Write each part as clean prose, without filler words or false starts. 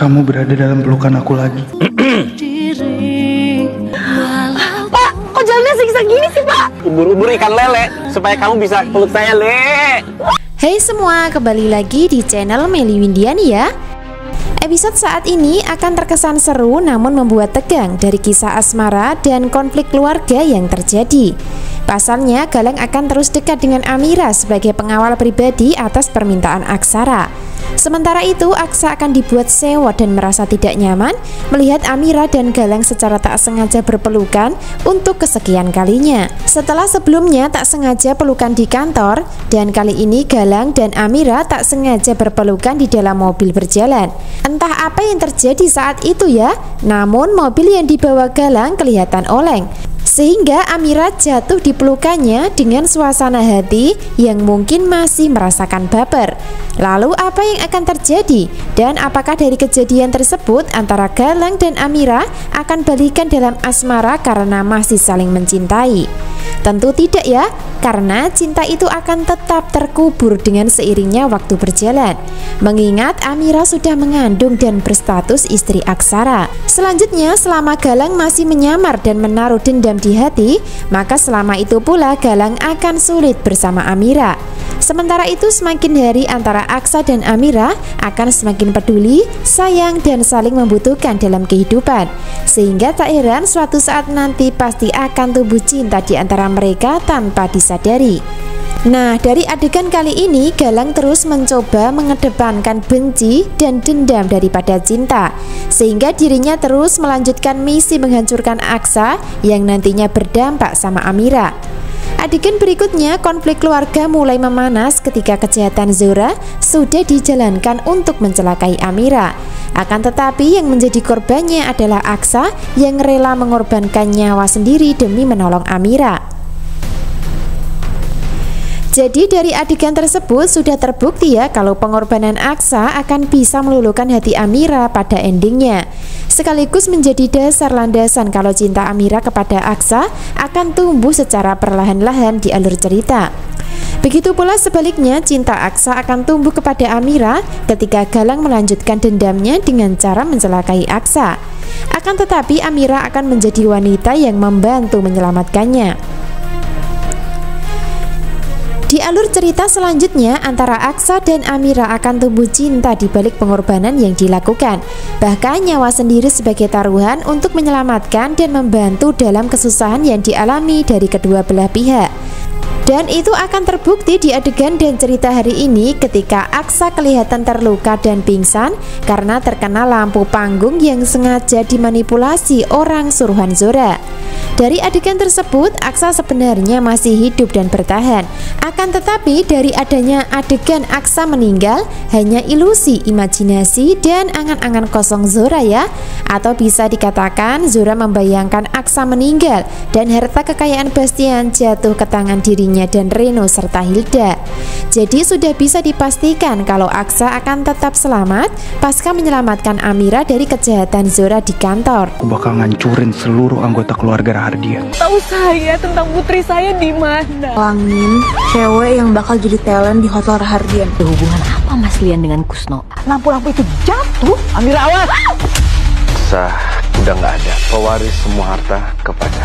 kamu berada dalam pelukan aku lagi. Pak, kok jalannya zigzag gini sih, Pak? Ubur-ubur ikan lele supaya kamu bisa peluk saya, Le. Hai semua, kembali lagi di channel Meli Windiani ya. Episode saat ini akan terkesan seru namun membuat tegang dari kisah asmara dan konflik keluarga yang terjadi. Pasalnya, Galang akan terus dekat dengan Amira sebagai pengawal pribadi atas permintaan Aksara. Sementara itu, Aksa akan dibuat sewot dan merasa tidak nyaman melihat Amira dan Galang secara tak sengaja berpelukan untuk kesekian kalinya. Setelah sebelumnya tak sengaja pelukan di kantor, dan kali ini Galang dan Amira tak sengaja berpelukan di dalam mobil berjalan. Entah apa yang terjadi saat itu ya, namun mobil yang dibawa Galang kelihatan oleng, sehingga Amira jatuh di pelukannya dengan suasana hati yang mungkin masih merasakan baper. Lalu apa yang akan terjadi? Dan apakah dari kejadian tersebut antara Galang dan Amira akan balikan dalam asmara karena masih saling mencintai? Tentu tidak ya, karena cinta itu akan tetap terkubur dengan seiringnya waktu berjalan. Mengingat Amira sudah mengandung dan berstatus istri Aksara. Selanjutnya, selama Galang masih menyamar dan menaruh dendam di hati, maka selama itu pula Galang akan sulit bersama Amira. Sementara itu, semakin hari antara Aksa dan Amira akan semakin peduli, sayang, dan saling membutuhkan dalam kehidupan. Sehingga tak heran suatu saat nanti pasti akan tumbuh cinta di antara mereka tanpa disadari. Nah, dari adegan kali ini Galang terus mencoba mengedepankan benci dan dendam daripada cinta, sehingga dirinya terus melanjutkan misi menghancurkan Aksa yang nantinya berdampak sama Amira. Adegan berikutnya, konflik keluarga mulai memanas ketika kejahatan Zora sudah dijalankan untuk mencelakai Amira. Akan tetapi yang menjadi korbannya adalah Aksa yang rela mengorbankan nyawa sendiri demi menolong Amira. Jadi dari adegan tersebut sudah terbukti ya kalau pengorbanan Aksa akan bisa meluluhkan hati Amira pada endingnya, sekaligus menjadi dasar landasan kalau cinta Amira kepada Aksa akan tumbuh secara perlahan-lahan di alur cerita. Begitu pula sebaliknya, cinta Aksa akan tumbuh kepada Amira ketika Galang melanjutkan dendamnya dengan cara mencelakai Aksa. Akan tetapi Amira akan menjadi wanita yang membantu menyelamatkannya. Di alur cerita selanjutnya, antara Aksa dan Amira akan tumbuh cinta di balik pengorbanan yang dilakukan. Bahkan nyawa sendiri sebagai taruhan untuk menyelamatkan dan membantu dalam kesusahan yang dialami dari kedua belah pihak. Dan itu akan terbukti di adegan dan cerita hari ini ketika Aksa kelihatan terluka dan pingsan karena terkena lampu panggung yang sengaja dimanipulasi orang suruhan Zora. Dari adegan tersebut, Aksa sebenarnya masih hidup dan bertahan. Akan tetapi dari adanya adegan Aksa meninggal hanya ilusi, imajinasi, dan angan-angan kosong Zora ya. Atau bisa dikatakan Zora membayangkan Aksa meninggal dan harta kekayaan Bastian jatuh ke tangan dirinya dan Reno serta Hilda. Jadi sudah bisa dipastikan kalau Aksa akan tetap selamat pasca menyelamatkan Amira dari kejahatan Zora di kantor. Aku bakal ngancurin seluruh anggota keluarga Rahardian. Tahu saya tentang putri saya di mana? Langin, cewek yang bakal jadi talent di Hotel Rahardian. Ada hubungan apa Mas Lian dengan Kusno? Lampu-lampu itu jatuh. Amira, awas! Sah, udah nggak ada. Pewaris semua harta kepada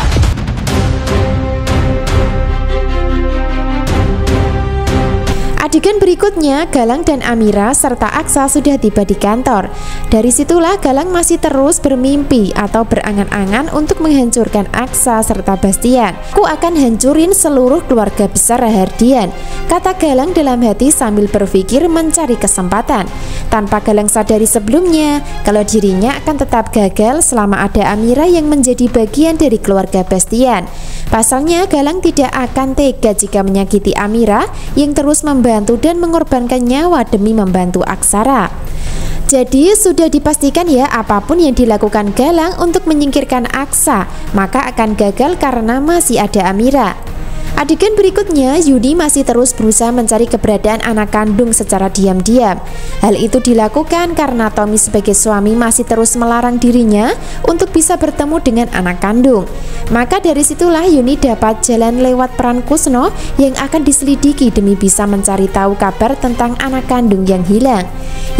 Adegan berikutnya, Galang dan Amira serta Aksa sudah tiba di kantor. Dari situlah Galang masih terus bermimpi atau berangan-angan untuk menghancurkan Aksa serta Bastian. Aku akan hancurin seluruh keluarga besar Rahardian, kata Galang dalam hati sambil berpikir mencari kesempatan. Tanpa Galang sadari sebelumnya kalau dirinya akan tetap gagal selama ada Amira yang menjadi bagian dari keluarga Bastian. Pasalnya Galang tidak akan tega jika menyakiti Amira yang terus membantu dan mengorbankan nyawa demi membantu Aksara. Jadi sudah dipastikan ya, apapun yang dilakukan Galang untuk menyingkirkan Aksa maka akan gagal karena masih ada Amira. Adegan berikutnya, Yuni masih terus berusaha mencari keberadaan anak kandung secara diam-diam. Hal itu dilakukan karena Tommy sebagai suami masih terus melarang dirinya untuk bisa bertemu dengan anak kandung. Maka dari situlah Yuni dapat jalan lewat peran Kusno yang akan diselidiki demi bisa mencari tahu kabar tentang anak kandung yang hilang.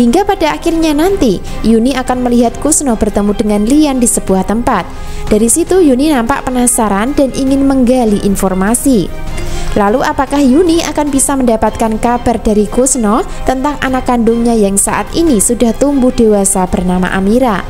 Hingga pada akhirnya nanti, Yuni akan melihat Kusno bertemu dengan Lian di sebuah tempat. Dari situ Yuni nampak penasaran dan ingin menggali informasi. Lalu apakah Yuni akan bisa mendapatkan kabar dari Kusno tentang anak kandungnya yang saat ini sudah tumbuh dewasa bernama Amira?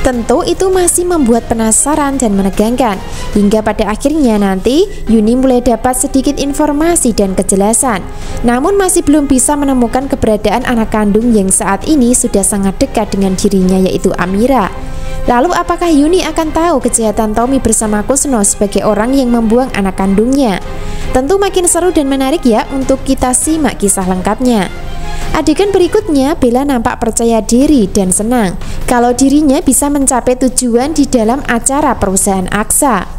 Tentu itu masih membuat penasaran dan menegangkan. Hingga pada akhirnya nanti Yuni mulai dapat sedikit informasi dan kejelasan. Namun masih belum bisa menemukan keberadaan anak kandung yang saat ini sudah sangat dekat dengan dirinya, yaitu Amira. Lalu apakah Yuni akan tahu kejahatan Tommy bersama Kusno sebagai orang yang membuang anak kandungnya? Tentu makin seru dan menarik ya untuk kita simak kisah lengkapnya. Adegan berikutnya, Bella nampak percaya diri dan senang kalau dirinya bisa mencapai tujuan di dalam acara perusahaan Aksa,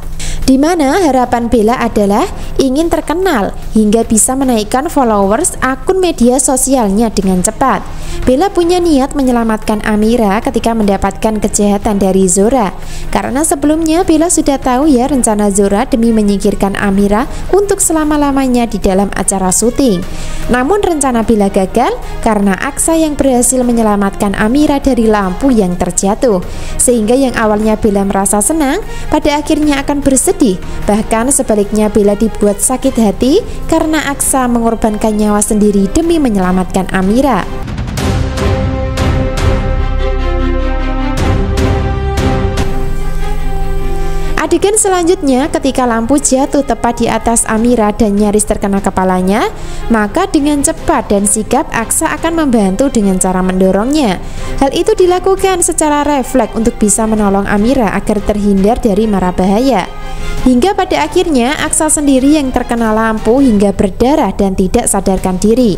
di mana harapan Bella adalah ingin terkenal hingga bisa menaikkan followers akun media sosialnya dengan cepat. Bella punya niat menyelamatkan Amira ketika mendapatkan kejahatan dari Zora, karena sebelumnya Bella sudah tahu ya rencana Zora demi menyingkirkan Amira untuk selama-lamanya di dalam acara syuting. Namun rencana Bella gagal karena Aksa yang berhasil menyelamatkan Amira dari lampu yang terjatuh, sehingga yang awalnya Bella merasa senang pada akhirnya akan bersedih. Bahkan sebaliknya Bella dibuat sakit hati karena Aksa mengorbankan nyawa sendiri demi menyelamatkan Amira. Adegan selanjutnya, ketika lampu jatuh tepat di atas Amira dan nyaris terkena kepalanya, maka dengan cepat dan sigap Aksa akan membantu dengan cara mendorongnya. Hal itu dilakukan secara refleks untuk bisa menolong Amira agar terhindar dari mara bahaya. Hingga pada akhirnya Aksa sendiri yang terkena lampu hingga berdarah dan tidak sadarkan diri.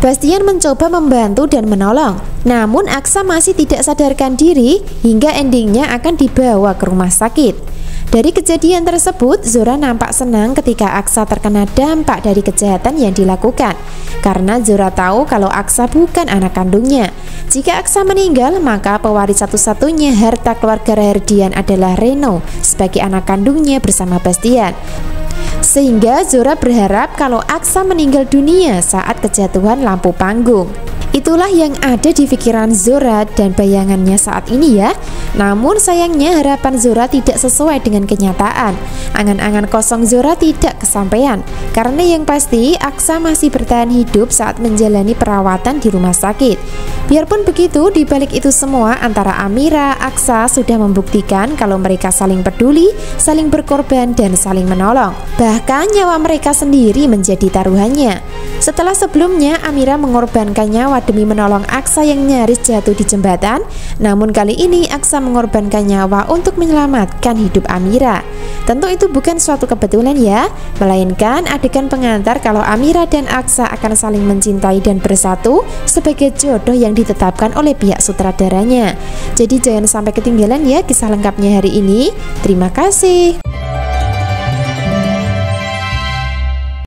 Bastian mencoba membantu dan menolong, namun Aksa masih tidak sadarkan diri hingga endingnya akan dibawa ke rumah sakit. Dari kejadian tersebut, Zora nampak senang ketika Aksa terkena dampak dari kejahatan yang dilakukan, karena Zora tahu kalau Aksa bukan anak kandungnya. Jika Aksa meninggal, maka pewaris satu-satunya harta keluarga Rahardian adalah Reno sebagai anak kandungnya bersama Bastian. Sehingga Zora berharap kalau Aksa meninggal dunia saat kejatuhan lampu panggung. Itulah yang ada di pikiran Zora dan bayangannya saat ini ya. Namun sayangnya harapan Zora tidak sesuai dengan kenyataan. Angan-angan kosong Zora tidak kesampaian, karena yang pasti Aksa masih bertahan hidup saat menjalani perawatan di rumah sakit. Biarpun begitu, di balik itu semua antara Amira, Aksa sudah membuktikan kalau mereka saling peduli, saling berkorban dan saling menolong. Bahkan nyawa mereka sendiri menjadi taruhannya. Setelah sebelumnya Amira mengorbankan nyawa demi menolong Aksa yang nyaris jatuh di jembatan, namun kali ini Aksa mengorbankan nyawa untuk menyelamatkan hidup Amira. Tentu itu bukan suatu kebetulan ya, melainkan adegan pengantar kalau Amira dan Aksa akan saling mencintai dan bersatu sebagai jodoh yang ditetapkan oleh pihak sutradaranya. Jadi jangan sampai ketinggalan ya kisah lengkapnya hari ini. Terima kasih.